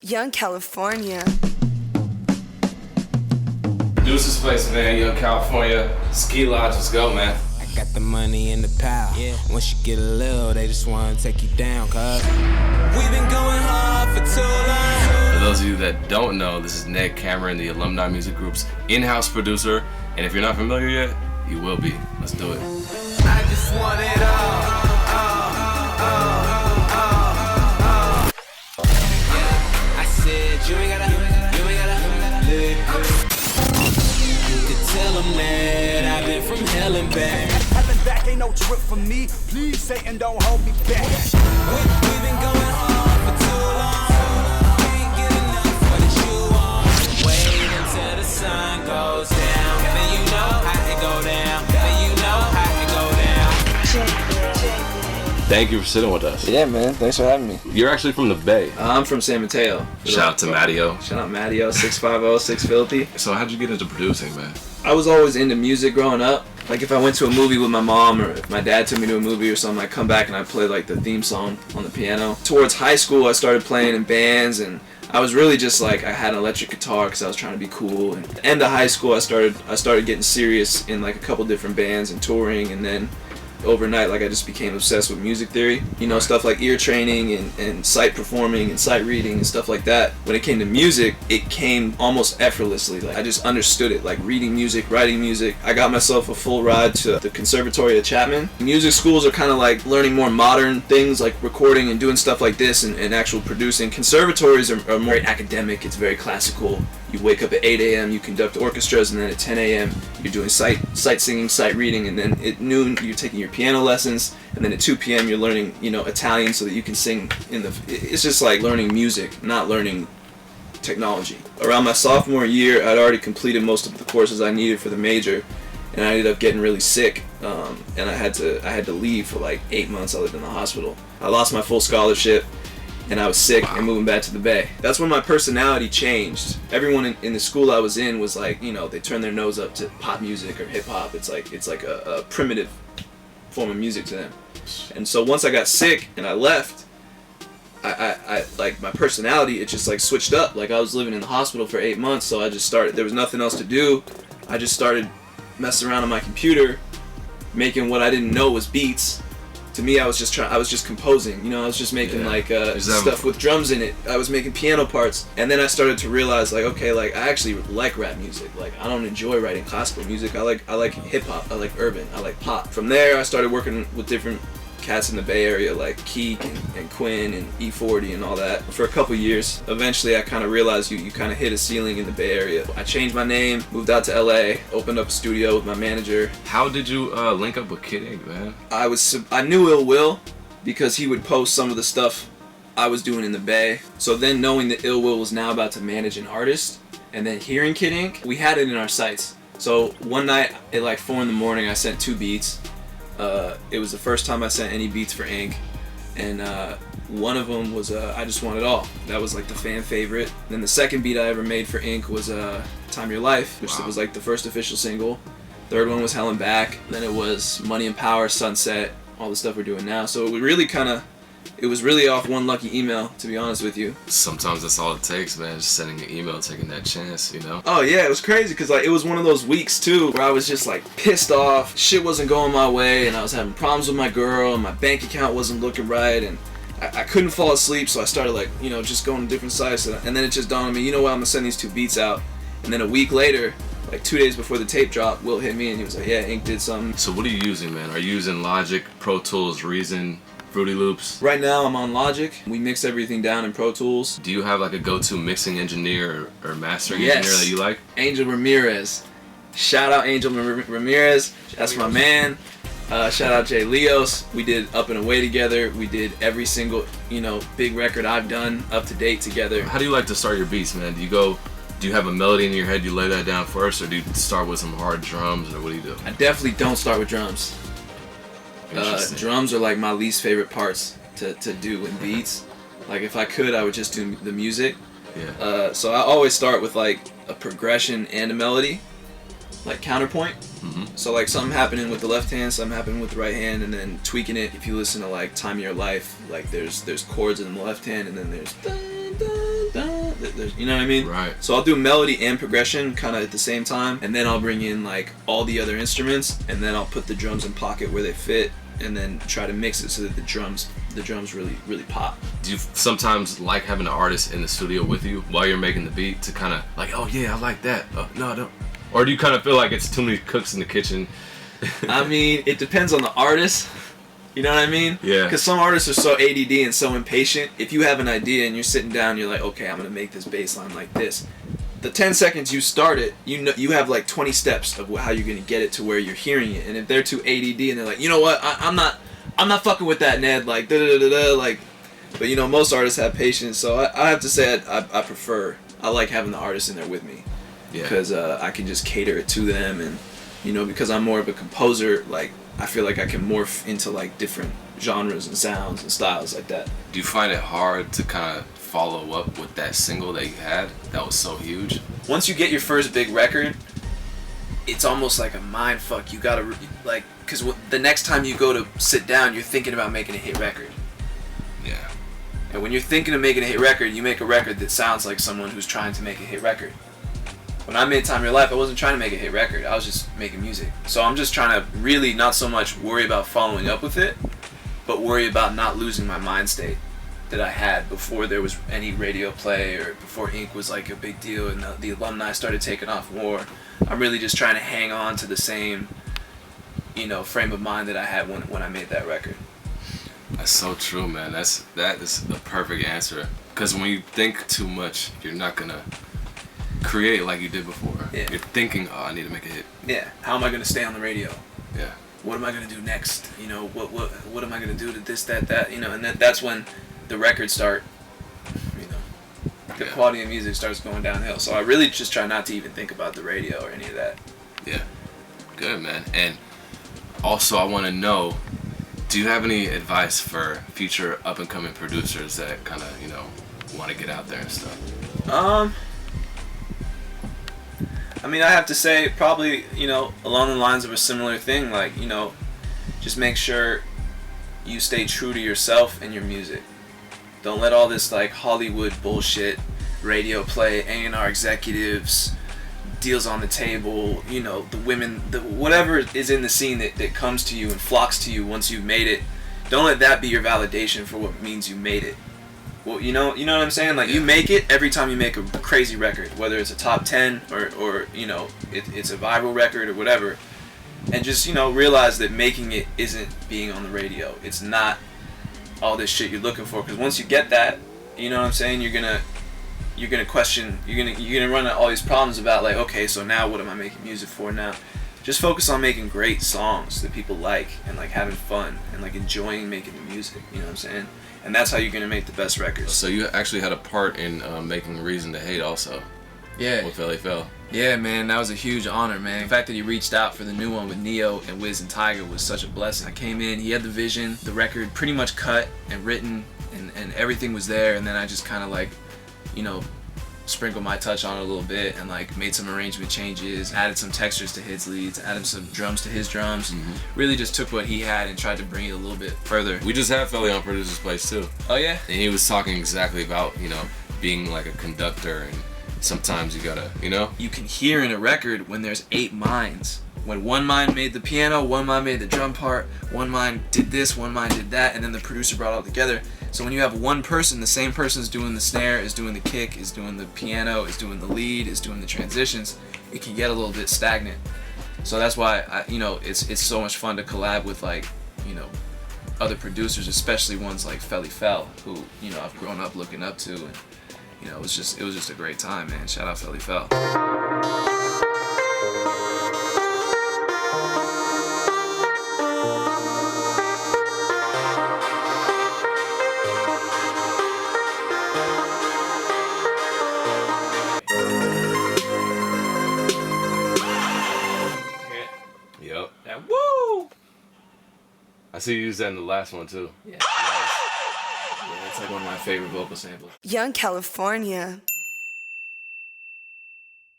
Young California. Deuce this place, man. Young California. Ski Lodge, let's go, man. I got the money in the pile. Yeah. Once you get a little, they just wanna take you down, cuz we've been going hard for too long. For those of you that don't know, this is Ned Cameron, the Alumni Music Group's in-house producer. And if you're not familiar yet, you will be. Let's do it. I just want it all. I said you ain't gotta live. You can tell them that I've been from hell and back. Hell and back ain't no trip for me. Please, Satan, don't hold me back. We've been going hard for too long. Can't get enough what it's you on. Wait until the sun goes down. Then you know how it go down. Then you know how it go down. Thank you for sitting with us. Yeah, man. Thanks for having me. You're actually from the Bay. I'm from San Mateo. Shout out to Matteo. Shout out Matteo, 650, 650. So how'd you get into producing, man? I was always into music growing up. Like if I went to a movie with my mom or if my dad took me to a movie or something, I'd come back and I'd play like the theme song on the piano. Towards high school, I started playing in bands and I was really just like, I had an electric guitar because I was trying to be cool. And at the end of high school, I started getting serious in like a couple different bands and touring, and then overnight, like I just became obsessed with music theory, you know, stuff like ear training and sight performing and sight reading and stuff like that. When it came to music, it came almost effortlessly. Like I just understood it, like reading music, writing music. I got myself a full ride to the Conservatory at Chapman. Music schools are kind of like learning more modern things like recording and doing stuff like this and actual producing. Conservatories are more academic, it's very classical. You wake up at 8 a.m., you conduct orchestras, and then at 10 a.m. you're doing sight singing, sight reading, and then at noon you're taking your piano lessons, and then at 2 p.m. you're learning, you know, Italian so that you can sing in the. It's just like learning music, not learning technology. Around my sophomore year, I'd already completed most of the courses I needed for the major, and I ended up getting really sick, and I had to leave for like 8 months. I lived in the hospital. I lost my full scholarship. And I was sick and moving back to the Bay. That's when my personality changed. Everyone in the school I was in was like, you know, they turn their nose up to pop music or hip hop. It's like a primitive form of music to them. And so once I got sick and I left, I like my personality, it just like switched up. Like I was living in the hospital for 8 months, so I just started, there was nothing else to do. I just started messing around on my computer, making what I didn't know was beats. To me, I was just composing, you know, I was just making stuff with drums in it. I was making piano parts. And then I started to realize like, okay, like I actually like rap music. Like I don't enjoy writing classical music. I like hip hop, I like urban, I like pop. From there, I started working with different cats in the Bay Area like Keek and Quinn and E40 and all that for a couple years. Eventually, I kind of realized you kind of hit a ceiling in the Bay Area. I changed my name, moved out to LA, opened up a studio with my manager. How did you link up with Kid Ink, man? I knew Ill Will because he would post some of the stuff I was doing in the Bay. So then knowing that Ill Will was now about to manage an artist and then hearing Kid Ink, we had it in our sights. So one night at like 4 in the morning, I sent 2 beats. It was the first time I sent any beats for Ink, and one of them was I Just Want It All. That was like the fan favorite. Then the second beat I ever made for Ink was Time Your Life, which was like the first official single. Third one was Hell and Back. Then it was Money and Power, Sunset, all the stuff we're doing now. So it was really off one lucky email, to be honest with you. Sometimes that's all it takes, man. Just sending an email, taking that chance, you know? Oh yeah, it was crazy because like it was one of those weeks too where I was just like pissed off. Shit wasn't going my way, and I was having problems with my girl, and my bank account wasn't looking right, and I couldn't fall asleep. So I started like, you know, just going to different sites, and then it just dawned on me, you know what? I'm gonna send these 2 beats out, and then a week later, like 2 days before the tape drop, Will hit me and he was like, yeah, Ink did something. So what are you using, man? Are you using Logic, Pro Tools, Reason, Fruity Loops? Right now I'm on Logic. We mix everything down in Pro Tools. Do you have like a go-to mixing engineer or mastering engineer that you like? Angel Ramirez. Shout out Angel Ramirez. That's my man. Shout out Jay Leos. We did Up and Away together. We did every single, you know, big record I've done up to date together. How do you like to start your beats, man? Do you have a melody in your head, you lay that down first, or do you start with some hard drums, or what do you do? I definitely don't start with drums. Drums are like my least favorite parts to do in beats. Like if I could, I would just do the music. Yeah. So I always start with like a progression and a melody, like counterpoint. Mm-hmm. So like something happening with the left hand, something happening with the right hand, and then tweaking it. If you listen to like Time of Your Life, like there's chords in the left hand, and then there's dun, dun, dun, there's, you know what I mean? Right. So I'll do melody and progression kind of at the same time, and then I'll bring in like all the other instruments, and then I'll put the drums in pocket where they fit, and then try to mix it so that the drums really pop. Do you sometimes like having an artist in the studio with you while you're making the beat to kind of like, oh yeah, I like that. No, I don't. Or do you kind of feel like it's too many cooks in the kitchen? I mean, it depends on the artist. You know what I mean? Yeah. Because some artists are so ADD and so impatient. If you have an idea and you're sitting down, you're like, okay, I'm gonna make this bass line like this. The 10 seconds you start it, you have like 20 steps of how you're gonna get it to where you're hearing it. And if they're too ADD and they're like, you know what, I'm not fucking with that, Ned. Like da da da da. Like, but you know, most artists have patience. So I have to say I like having the artist in there with me. Yeah. Because I can just cater it to them, and you know, because I'm more of a composer, like I feel like I can morph into like different genres and sounds and styles like that. Do you find it hard to kind of follow up with that single that you had that was so huge? Once you get your first big record, it's almost like a mind fuck. You gotta like, because the next time you go to sit down, you're thinking about making a hit record. Yeah. And when you're thinking of making a hit record, you make a record that sounds like someone who's trying to make a hit record. When I made Time of Your Life, I wasn't trying to make a hit record. I was just making music. So I'm just trying to really not so much worry about following up with it, but worry about not losing my mind state that I had before there was any radio play or before Ink was like a big deal and the alumni started taking off more. I'm really just trying to hang on to the same, you know, frame of mind that I had when I made that record. That's so true, man. That is the perfect answer. Because when you think too much, you're not gonna create like you did before. Yeah. You're thinking, oh, I need to make a hit. Yeah. How am I gonna stay on the radio? Yeah. What am I gonna do next? You know, what am I gonna do to this, that? You know, and that's when the records start. You know, the quality of music starts going downhill. So I really just try not to even think about the radio or any of that. Yeah. Good, man. And also, I want to know, do you have any advice for future up and coming producers that kind of, you know, want to get out there and stuff? I mean, I have to say, probably, you know, along the lines of a similar thing, like, you know, just make sure you stay true to yourself and your music. Don't let all this, like, Hollywood bullshit, radio play, A&R executives, deals on the table, you know, the women, whatever is in the scene that comes to you and flocks to you once you've made it, don't let that be your validation for what means you made it. Well, you know what I'm saying? Like, you make it every time you make a crazy record, whether it's a top 10 or you know, it's a viral record or whatever. And just, you know, realize that making it isn't being on the radio. It's not all this shit you're looking for. Because once you get that, you know what I'm saying? You're gonna question. You're gonna run into all these problems about like, okay, so now what am I making music for now? Just focus on making great songs that people like and like having fun and like enjoying making the music. You know what I'm saying? And that's how you're gonna make the best records. So you actually had a part in making Reason to Hate also. Yeah. With Philly Phil. Yeah, man, that was a huge honor, man. The fact that he reached out for the new one with Neo and Wiz and Tiger was such a blessing. I came in, he had the vision, the record pretty much cut and written, and everything was there, and then I just kind of like, you know, sprinkled my touch on it a little bit and like made some arrangement changes, added some textures to his leads, added some drums to his drums. Really just took what he had and tried to bring it a little bit further. We just had Philly on Producer's Place too. Oh yeah? And he was talking exactly about, you know, being like a conductor, and sometimes you gotta, you know? You can hear in a record when there's 8 minds. When one mind made the piano, one mind made the drum part, one mind did this, one mind did that, and then the producer brought it all together. So when you have one person, the same person is doing the snare, is doing the kick, is doing the piano, is doing the lead, is doing the transitions, it can get a little bit stagnant. So that's why, you know, it's so much fun to collab with, like, you know, other producers, especially ones like Philly Phil, who, you know, I've grown up looking up to, and, you know, it was just a great time, man. Shout out Philly Phil. Yep. Yeah, woo! I see you use that in the last one too. Yeah, nice. Yeah, that's like one of my favorite vocal samples. Young California.